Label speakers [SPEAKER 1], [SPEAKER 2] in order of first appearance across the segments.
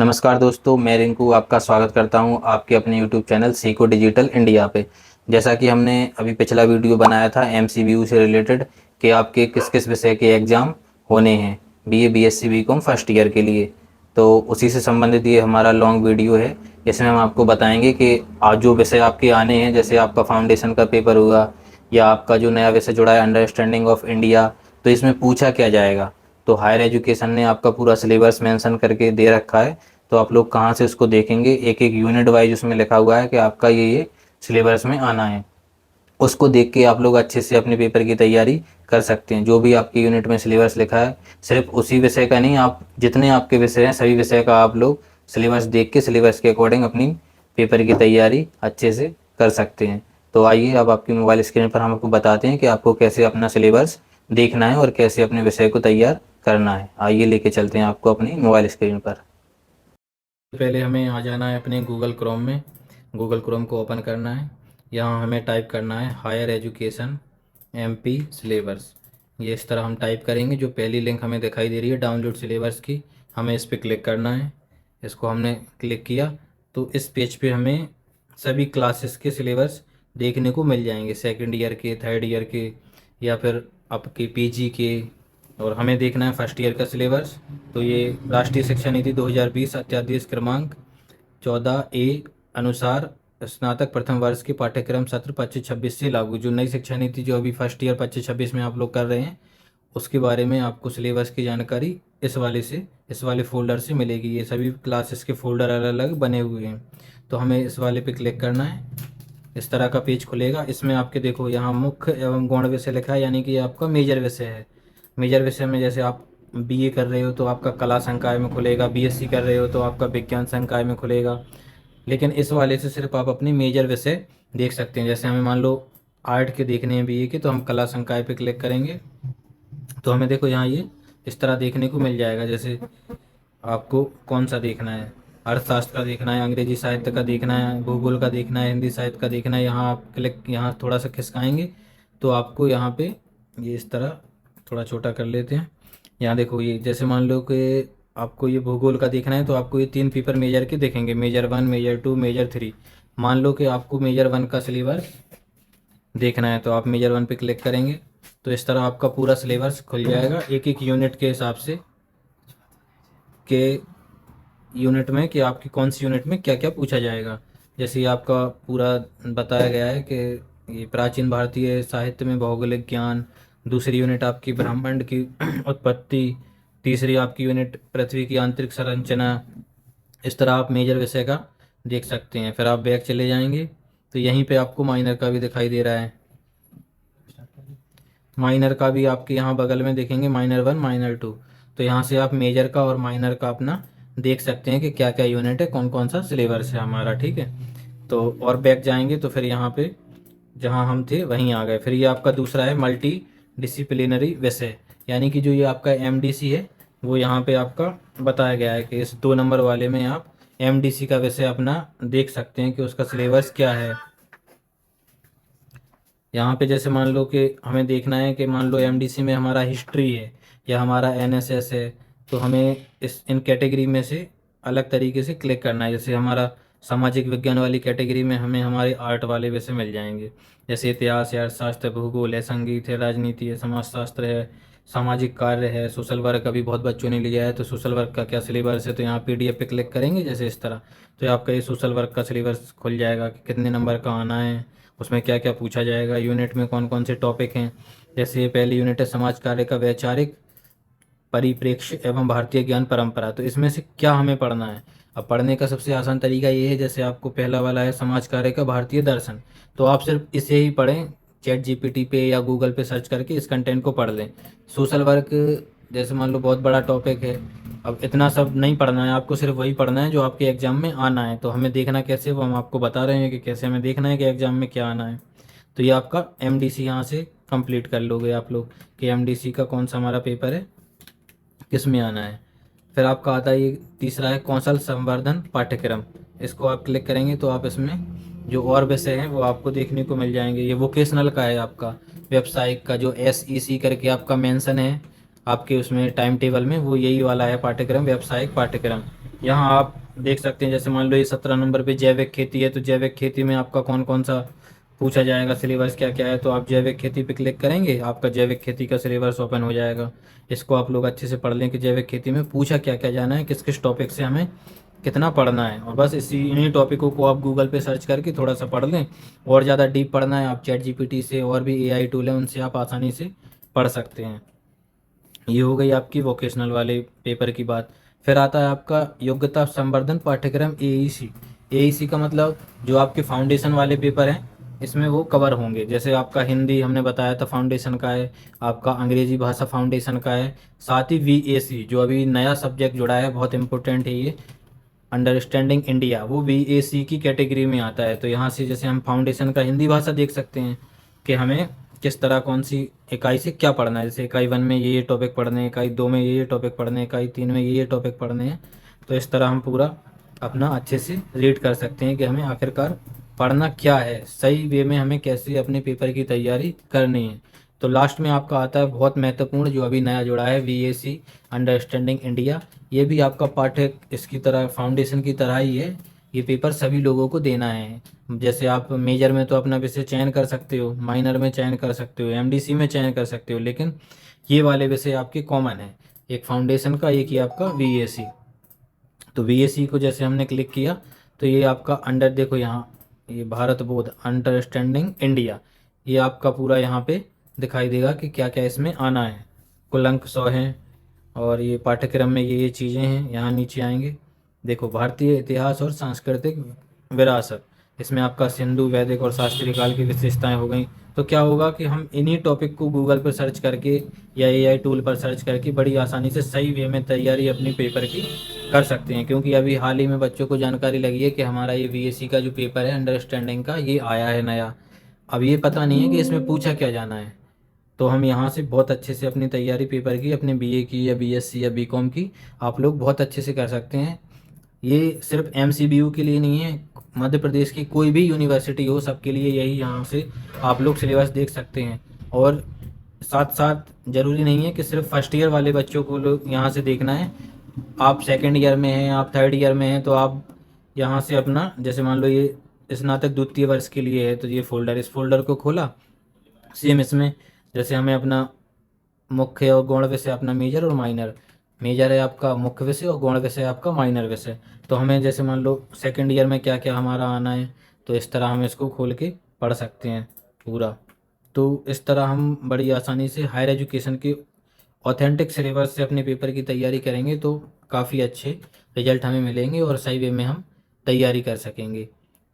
[SPEAKER 1] नमस्कार दोस्तों, मैं रिंकू आपका स्वागत करता हूं आपके अपने YouTube channel Seiko digital India पे। जैसा कि हमने अभी पिछला वीडियो बनाया था एमसीबीयू से रिलेटेड कि आपके किस किस विषय के एग्ज़ाम होने हैं BA BSc BCom first year के लिए। तो उसी से संबंधित ये हमारा लॉन्ग वीडियो है। इसमें हम आपको बताएंगे कि आज जो विषय आपके आने हैं, जैसे आपका फाउंडेशन का पेपर हुआ या आपका जो नया विषय जुड़ा है अंडरस्टैंडिंग ऑफ इंडिया, तो इसमें पूछा क्या जाएगा। तो हायर एजुकेशन ने आपका पूरा सिलेबस मेंशन करके दे रखा है। तो आप लोग कहाँ से उसको देखेंगे, एक एक यूनिट वाइज उसमें लिखा हुआ है कि आपका ये सिलेबस में आना है। उसको देख के आप लोग अच्छे से अपने पेपर की तैयारी कर सकते हैं। जो भी आपके यूनिट में सिलेबस लिखा है, सिर्फ उसी विषय का नहीं, आप जितने आपके विषय हैं सभी विषय का आप लोग सिलेबस देख के सिलेबस के अकॉर्डिंग अपनी पेपर की तैयारी अच्छे से कर सकते हैं। तो आइए अब आपकी मोबाइल स्क्रीन पर हम आपको बताते हैं कि आपको कैसे अपना सिलेबस देखना है और कैसे अपने विषय को तैयार करना है। आइए लेके चलते हैं आपको अपनी मोबाइल स्क्रीन पर। पहले हमें आ जाना है अपने गूगल क्रोम में। गूगल क्रोम को ओपन करना है। यहाँ हमें टाइप करना है हायर एजुकेशन एमपी सिलेबस। ये इस तरह हम टाइप करेंगे। जो पहली लिंक हमें दिखाई दे रही है डाउनलोड सिलेबस की, हमें इस पर क्लिक करना है। इसको हमने क्लिक किया तो इस पेज पे हमें सभी क्लासेस के सिलेबस देखने को मिल जाएंगे, सेकंड ईयर के, थर्ड ईयर के या फिर आपके पीजी के। और हमें देखना है फर्स्ट ईयर का सिलेबस। तो ये राष्ट्रीय शिक्षा नीति 2020 अध्यादेश क्रमांक 14A अनुसार स्नातक प्रथम वर्ष के पाठ्यक्रम सत्र 25-26 से लागू, जो नई शिक्षा नीति जो अभी फर्स्ट ईयर 25-26 में आप लोग कर रहे हैं, उसके बारे में आपको सिलेबस की जानकारी इस वाले फोल्डर से मिलेगी। ये सभी क्लासेस के फोल्डर अलग अलग बने हुए हैं। तो हमें इस वाले पे क्लिक करना है। इस तरह का पेज खुलेगा। इसमें आपके देखो यहाँ मुख्य एवं गौण विषय लिखा है, यानी कि ये आपका मेजर विषय है। मेजर विषय में जैसे आप बीए कर रहे हो तो आपका कला संकाय में खुलेगा, बीएससी कर रहे हो तो आपका विज्ञान संकाय में खुलेगा। लेकिन इस वाले से सिर्फ आप अपनी मेजर विषय देख सकते हैं। जैसे हमें मान लो आर्ट के देखने हैं बीए के, तो हम कला संकाय पे क्लिक करेंगे तो हमें देखो यहाँ ये इस तरह देखने को मिल जाएगा। जैसे आपको कौन सा देखना है, अर्थशास्त्र का देखना है, अंग्रेजी साहित्य का देखना है, भूगोल का देखना है, हिंदी साहित्य का देखना है, यहाँ आप क्लिक यहाँ थोड़ा सा खिसकाएंगे तो आपको यहाँ पे ये इस तरह थोड़ा छोटा कर लेते हैं। यहाँ देखो ये जैसे मान लो कि आपको ये भूगोल का देखना है तो आपको ये 3 पेपर मेजर के देखेंगे, मेजर 1, मेजर 2, मेजर 3। मान लो कि आपको मेजर 1 का सिलेबस देखना है तो आप मेजर 1 पे क्लिक करेंगे तो इस तरह आपका पूरा सिलेबस खुल जाएगा एक एक यूनिट के हिसाब से, के यूनिट में कि आपकी कौन सी यूनिट में क्या क्या पूछा जाएगा। जैसे आपका पूरा बताया गया है कि ये प्राचीन भारतीय साहित्य में भौगोलिक ज्ञान, दूसरी यूनिट आपकी ब्रह्मांड की उत्पत्ति, तीसरी आपकी यूनिट पृथ्वी की आंतरिक संरचना। इस तरह आप मेजर विषय का देख सकते हैं। फिर आप बैक चले जाएंगे तो यहीं पे आपको माइनर का भी दिखाई दे रहा है। माइनर का भी आपके यहाँ बगल में देखेंगे, माइनर 1, माइनर 2। तो यहाँ से आप मेजर का और माइनर का अपना देख सकते हैं कि क्या क्या यूनिट है, कौन कौन सा सिलेबस है हमारा। ठीक है, तो और बैक जाएंगे तो फिर यहाँ पे जहाँ हम थे वहीं आ गए। फिर ये आपका दूसरा है मल्टी डिसिप्लिनरी विषय, यानी कि जो ये आपका एमडीसी है वो यहाँ पे आपका बताया गया है कि इस 2 नंबर वाले में आप एमडीसी का विषय अपना देख सकते हैं कि उसका सिलेबस क्या है। यहाँ पे जैसे मान लो कि हमें देखना है कि मान लो एमडीसी में हमारा हिस्ट्री है या हमारा एनएसएस है, तो हमें इन कैटेगरी में से अलग तरीके से क्लिक करना है। जैसे हमारा सामाजिक विज्ञान वाली कैटेगरी में हमें हमारे आर्ट वाले विषय मिल जाएंगे, जैसे इतिहास है, अर्थशास्त्र, भूगोल है, संगीत है, राजनीति है, समाजशास्त्र है, सामाजिक कार्य है, सोशल वर्क अभी बहुत बच्चों ने लिया है तो सोशल वर्क का क्या सिलेबस है। तो यहाँ पीडीएफ पे क्लिक करेंगे जैसे इस तरह, तो आपका ये सोशल वर्क का सिलेबस खुल जाएगा कि कितने नंबर का आना है, उसमें क्या क्या पूछा जाएगा, यूनिट में कौन कौन से टॉपिक हैं। जैसे ये पहली यूनिट है समाज कार्य का वैचारिक परिप्रेक्ष्य एवं भारतीय ज्ञान परंपरा। तो इसमें से क्या हमें पढ़ना है। अब पढ़ने का सबसे आसान तरीका ये है, जैसे आपको पहला वाला है समाज कार्य का भारतीय दर्शन, तो आप सिर्फ इसे ही पढ़ें, चैट जीपीटी पे या गूगल पे सर्च करके इस कंटेंट को पढ़ लें। सोशल वर्क जैसे मान लो बहुत बड़ा टॉपिक है, अब इतना सब नहीं पढ़ना है आपको, सिर्फ वही पढ़ना है जो आपके एग्जाम में आना है। तो हमें देखना कैसे, वो हम आपको बता रहे हैं कि कैसे हमें देखना है कि एग्जाम में क्या आना है। तो ये आपका एमडीसी यहाँ से कंप्लीट कर लोगे आप लोग कि एमडीसी का कौन सा हमारा पेपर है, किस में आना है। फिर आपका आता है ये तीसरा है कौशल संवर्धन पाठ्यक्रम। इसको आप क्लिक करेंगे तो आप इसमें जो और विषय हैं वो आपको देखने को मिल जाएंगे। ये वोकेशनल का है आपका, व्यावसायिक का जो एसईसी करके आपका मेंशन है आपके उसमें टाइम टेबल में, वो यही वाला है पाठ्यक्रम, व्यावसायिक पाठ्यक्रम। यहाँ आप देख सकते हैं, जैसे मान लो ये 17 नंबर पे जैविक खेती है, तो जैविक खेती में आपका कौन कौन सा पूछा जाएगा, सिलेबस क्या क्या है। तो आप जैविक खेती पे क्लिक करेंगे, आपका जैविक खेती का सिलेबस ओपन हो जाएगा। इसको आप लोग अच्छे से पढ़ लें कि जैविक खेती में पूछा क्या क्या जाना है, किस किस टॉपिक से हमें कितना पढ़ना है। और बस इन्हीं टॉपिकों को आप गूगल पे सर्च करके थोड़ा सा पढ़ लें। और ज़्यादा डीप पढ़ना है, आप चैट जीपीटी से और भी एआई टूल है उनसे आप आसानी से पढ़ सकते हैं। ये हो गई आपकी वोकेशनल वाले पेपर की बात। फिर आता है आपका योग्यता संवर्धन पाठ्यक्रम एईसी। एईसी का मतलब जो आपके फाउंडेशन वाले पेपर हैं इसमें वो कवर होंगे। जैसे आपका हिंदी हमने बताया था फाउंडेशन का है, आपका अंग्रेजी भाषा फाउंडेशन का है, साथ ही वीएसी जो अभी नया सब्जेक्ट जुड़ा है, बहुत इंपॉर्टेंट है ये, अंडरस्टैंडिंग इंडिया, वो वीएसी की कैटेगरी में आता है। तो यहाँ से जैसे हम फाउंडेशन का हिंदी भाषा देख सकते हैं कि हमें किस तरह कौन सी इकाई से क्या पढ़ना है। जैसे इकाई 1 में ये टॉपिक पढ़ने हैं, इकाई 2 में ये टॉपिक पढ़ने हैं, इकाई 3 में ये टॉपिक पढ़ने हैं। तो इस तरह हम पूरा अपना अच्छे से रीड कर सकते हैं कि हमें आखिरकार पढ़ना क्या है, सही वे में हमें कैसे अपने पेपर की तैयारी करनी है। तो लास्ट में आपका आता है बहुत महत्वपूर्ण जो अभी नया जुड़ा है, वीएसी अंडरस्टैंडिंग इंडिया। ये भी आपका पाठ्य इसकी तरह फाउंडेशन की तरह ही है। ये पेपर सभी लोगों को देना है। जैसे आप मेजर में तो अपना विषय चयन कर सकते हो, माइनर में चयन कर सकते हो, एमडीसी में चयन कर सकते हो, लेकिन ये वाले विषय आपके कॉमन है, एक फाउंडेशन का, एक ही आपका वीएसी। तो वीएसी को जैसे हमने क्लिक किया तो ये आपका अंडर, देखो यहाँ ये भारत बोध अंडरस्टैंडिंग इंडिया, ये आपका पूरा यहाँ पे दिखाई देगा कि क्या क्या इसमें आना है। कुल अंक 100 हैं और ये पाठ्यक्रम में ये चीज़ें हैं। यहाँ नीचे आएंगे, देखो भारतीय इतिहास और सांस्कृतिक विरासत, इसमें आपका सिंधु, वैदिक और शास्त्रीय काल की विशेषताएं हो गई। तो क्या होगा कि हम इन्हीं टॉपिक को गूगल पर सर्च करके या एआई टूल पर सर्च करके बड़ी आसानी से सही वे में तैयारी अपनी पेपर की कर सकते हैं। क्योंकि अभी हाल ही में बच्चों को जानकारी लगी है कि हमारा ये वीएसी का जो पेपर है अंडरस्टैंडिंग का, ये आया है नया। अब ये पता नहीं है कि इसमें पूछा क्या जाना है। तो हम यहाँ से बहुत अच्छे से अपनी तैयारी पेपर की, अपने बीए की या बीएससी या बीकॉम की, आप लोग बहुत अच्छे से कर सकते हैं। ये सिर्फ एमसीबीयू के लिए नहीं है, मध्य प्रदेश की कोई भी यूनिवर्सिटी हो सबके लिए यही यहाँ से आप लोग सिलेबस देख सकते हैं। और साथ साथ ज़रूरी नहीं है कि सिर्फ फर्स्ट ईयर वाले बच्चों को लोग यहाँ से देखना है। आप सेकंड ईयर में हैं, आप थर्ड ईयर में हैं, तो आप यहाँ से अपना, जैसे मान लो ये स्नातक द्वितीय वर्ष के लिए है, तो ये फोल्डर, इस फोल्डर को खोला। सेम इसमें जैसे हमें अपना मुख्य और गौण विषय, अपना मेजर और माइनर, मेजर है आपका मुख्य विषय और गौण विषय आपका माइनर विषय। तो हमें जैसे मान लो सेकंड ईयर में क्या क्या हमारा आना है, तो इस तरह हम इसको खोल के पढ़ सकते हैं पूरा। तो इस तरह हम बड़ी आसानी से हायर एजुकेशन के ऑथेंटिक सिलेबस से अपने पेपर की तैयारी करेंगे तो काफ़ी अच्छे रिजल्ट हमें मिलेंगे और सही वे में हम तैयारी कर सकेंगे।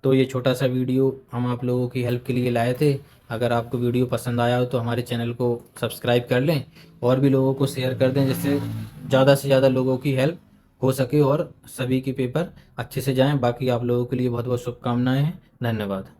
[SPEAKER 1] तो ये छोटा सा वीडियो हम आप लोगों की हेल्प के लिए लाए थे। अगर आपको वीडियो पसंद आया हो तो हमारे चैनल को सब्सक्राइब कर लें और भी लोगों को शेयर कर दें, जिससे ज़्यादा से ज़्यादा लोगों की हेल्प हो सके और सभी के पेपर अच्छे से जाएं। बाकी आप लोगों के लिए बहुत बहुत शुभकामनाएं हैं। धन्यवाद।